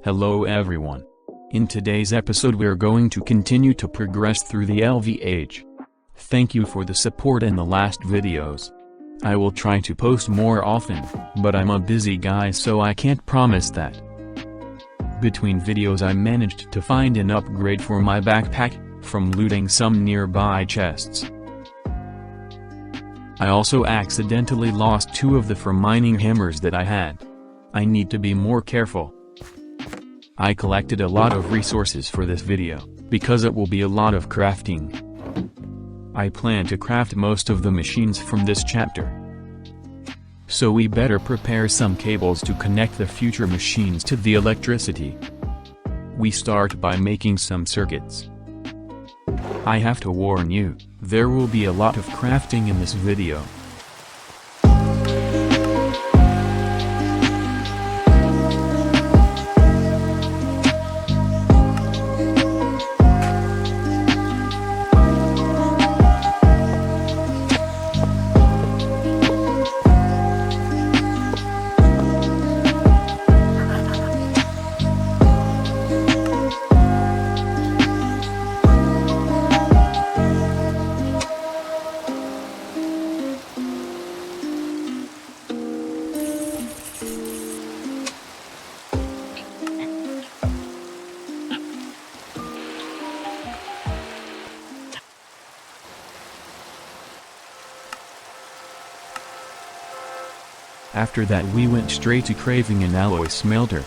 Hello everyone. In today's episode we're going to continue to progress through the LV age. Thank you for the support in the last videos. I will try to post more often, but I'm a busy guy so I can't promise that. Between videos I managed to find an upgrade for my backpack, from looting some nearby chests. I also accidentally lost 2 of the for mining hammers that I had. I need to be more careful. I collected a lot of resources for this video, because it will be a lot of crafting. I plan to craft most of the machines from this chapter. So we better prepare some cables to connect the future machines to the electricity. We start by making some circuits. I have to warn you, there will be a lot of crafting in this video. After that we went straight to craving an alloy smelter.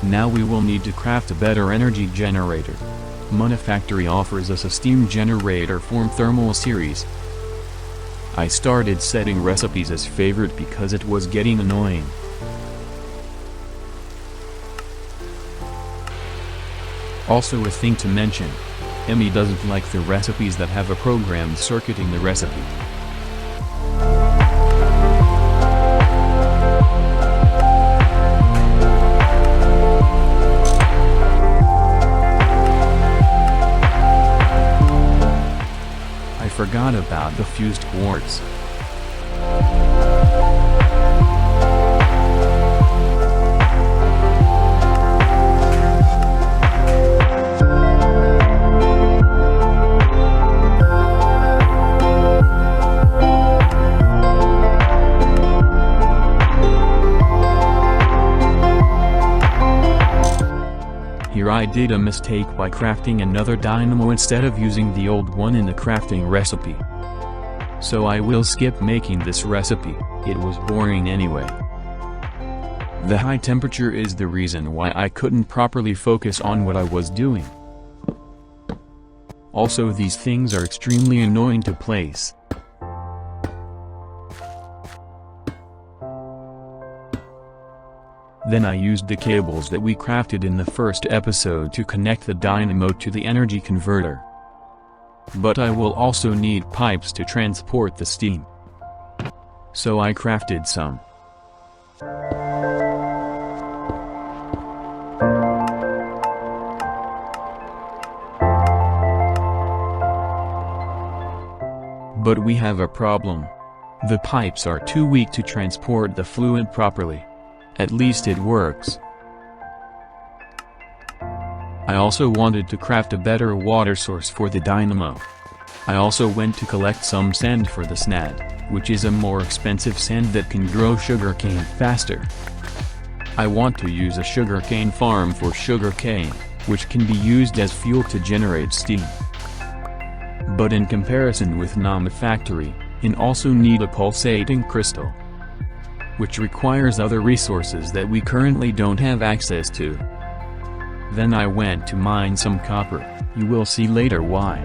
Now we will need to craft a better energy generator. Monifactory offers us a steam generator from thermal series. I started setting recipes as favorite because it was getting annoying. Also a thing to mention, Emmy doesn't like the recipes that have a programmed circuit in the recipe. Forgot about the fused quartz. Here I did a mistake by crafting another dynamo instead of using the old one in the crafting recipe. So I will skip making this recipe, it was boring anyway. The high temperature is the reason why I couldn't properly focus on what I was doing. Also these things are extremely annoying to place. Then I used the cables that we crafted in the first episode to connect the dynamo to the energy converter. But I will also need pipes to transport the steam. So I crafted some. But we have a problem. The pipes are too weak to transport the fluid properly. At least it works. I also wanted to craft a better water source for the dynamo. I also went to collect some sand for the snad, which is a more expensive sand that can grow sugarcane faster. I want to use a sugarcane farm for sugarcane, which can be used as fuel to generate steam. But in comparison with Nomifactory, I also need a pulsating crystal, which requires other resources that we currently don't have access to. Then I went to mine some copper, you will see later why.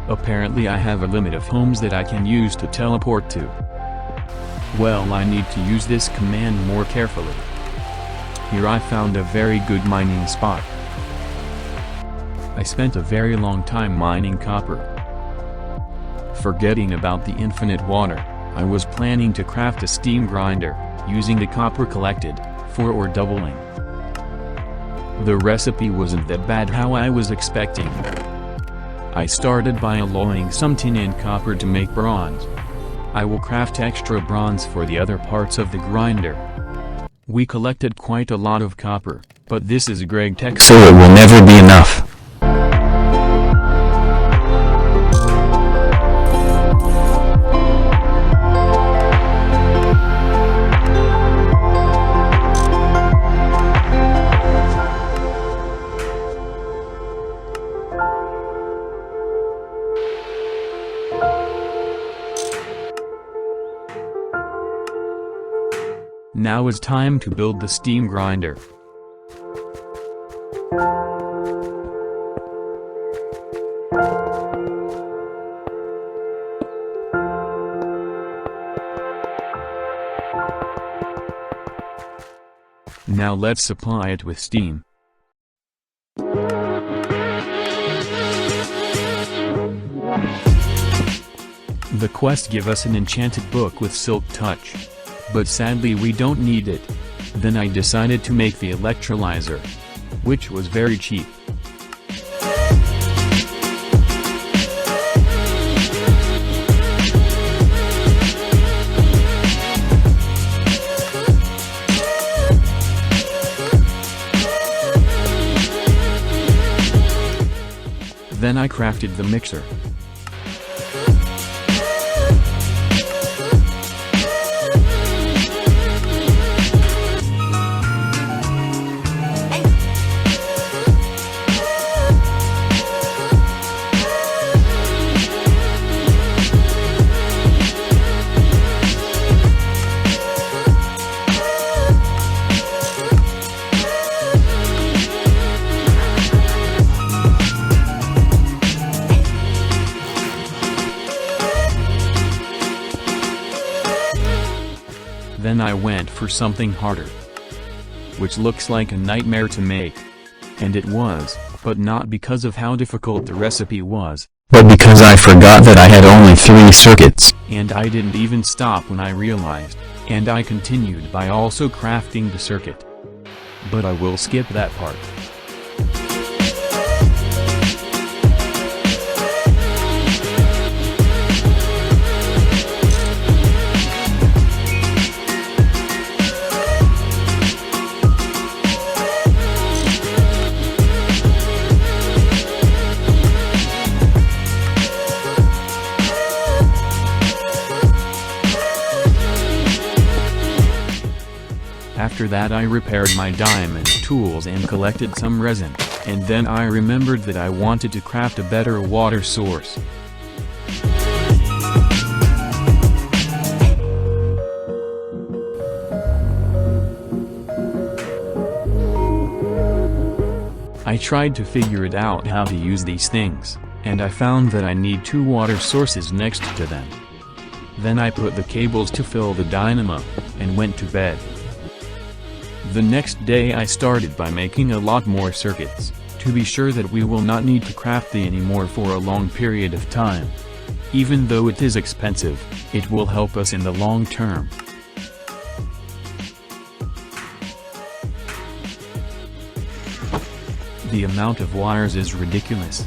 Apparently I have a limit of homes that I can use to teleport to. Well, I need to use this command more carefully. Here I found a very good mining spot. I spent a very long time mining copper. Forgetting about the infinite water, I was planning to craft a steam grinder, using the copper collected, for ore doubling. The recipe wasn't that bad how I was expecting. I started by alloying some tin and copper to make bronze. I will craft extra bronze for the other parts of the grinder. We collected quite a lot of copper, but this is GregTech, so it will never be enough. Now is time to build the steam grinder. Now let's supply it with steam. The quest give us an enchanted book with silk touch. But sadly we don't need it. Then I decided to make the electrolyzer, which was very cheap. Then I crafted the mixer. Then I went for something harder, which looks like a nightmare to make. And it was, but not because of how difficult the recipe was, but because I forgot that I had only 3 circuits. And I didn't even stop when I realized, and I continued by also crafting the circuit. But I will skip that part. After that I repaired my diamond tools and collected some resin, and then I remembered that I wanted to craft a better water source. I tried to figure it out how to use these things, and I found that I need 2 water sources next to them. Then I put the cables to fill the dynamo, and went to bed. The next day I started by making a lot more circuits, to be sure that we will not need to craft the anymore for a long period of time. Even though it is expensive, it will help us in the long term. The amount of wires is ridiculous.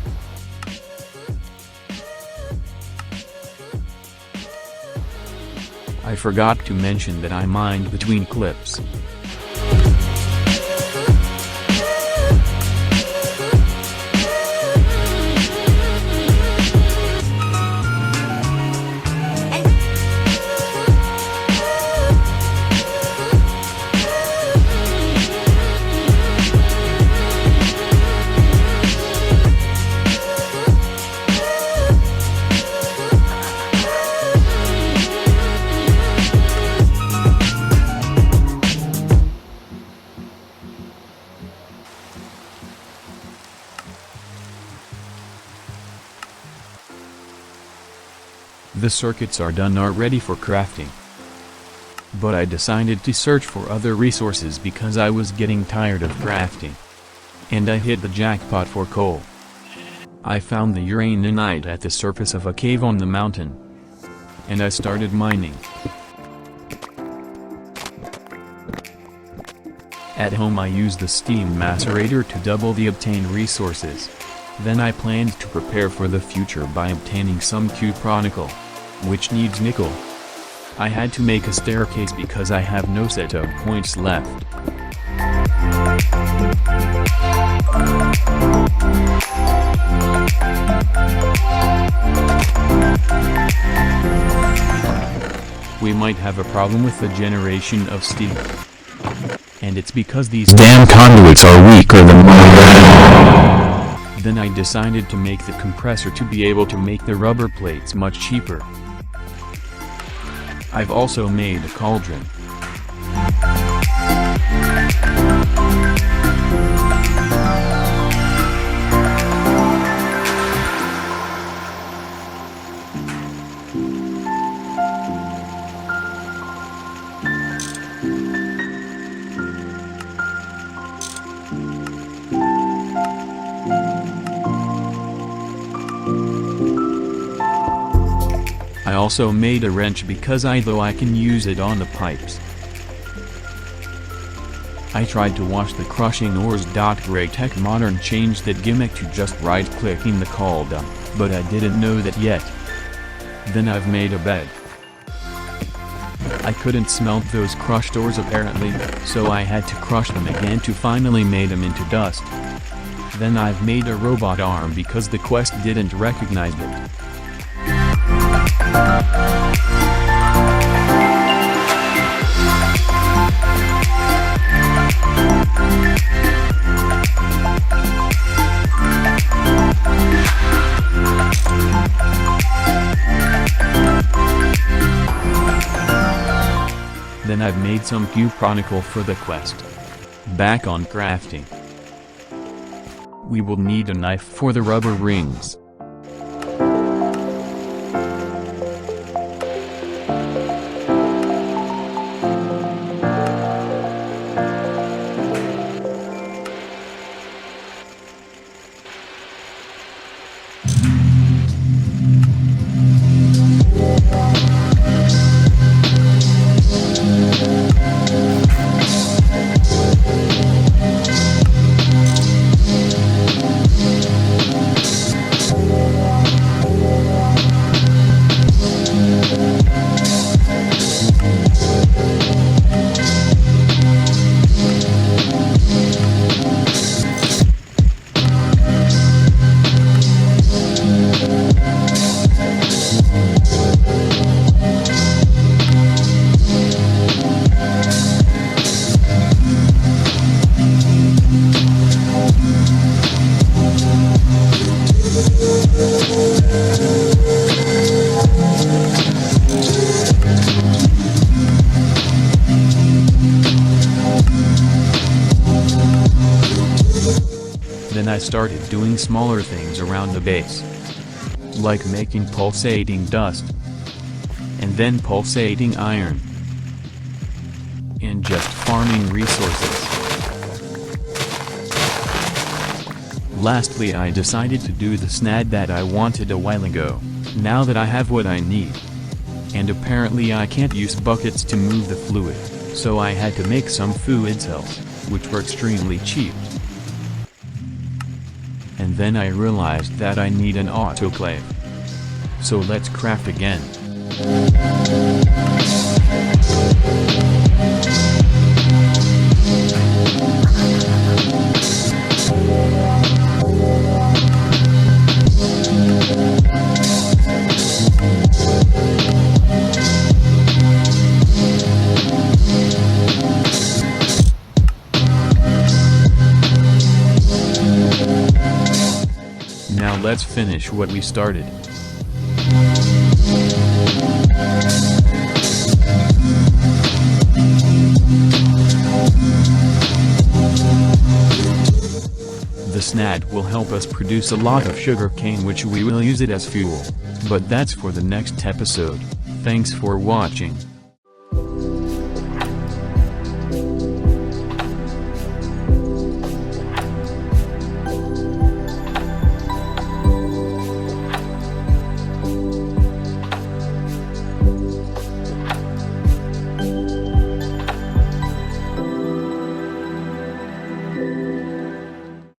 I forgot to mention that I mined between clips. The circuits are done, are ready for crafting. But I decided to search for other resources because I was getting tired of crafting. And I hit the jackpot for coal. I found the uraninite at the surface of a cave on the mountain, and I started mining. At home I used the steam macerator to double the obtained resources. Then I planned to prepare for the future by obtaining some CrIstal, which needs nickel. I had to make a staircase because I have no setup points left. We might have a problem with the generation of steel. And it's because these damn conduits are weaker than mine. Then I decided to make the compressor to be able to make the rubber plates much cheaper. I've also made a cauldron. I also made a wrench because I can use it on the pipes. I tried to wash the crushing ores. Gregtech modern changed that gimmick to just right-clicking the cauldron, but I didn't know that yet. Then I've made a bed. I couldn't smelt those crushed ores apparently, so I had to crush them again to finally make them into dust. Then I've made a robot arm because the quest didn't recognize it. Then I've made some CrIstal for the quest. Back on crafting. We will need a knife for the rubber rings. Then I started doing smaller things around the base, like making pulsating dust, and then pulsating iron, and just farming resources. Lastly, I decided to do the snad that I wanted a while ago, now that I have what I need. And apparently I can't use buckets to move the fluid, so I had to make some fluid cells, which were extremely cheap. And then I realized that I need an autoclave. So let's craft again. Now let's finish what we started. The snad will help us produce a lot of sugarcane, which we will use it as fuel, but that's for the next episode. Thanks for watching.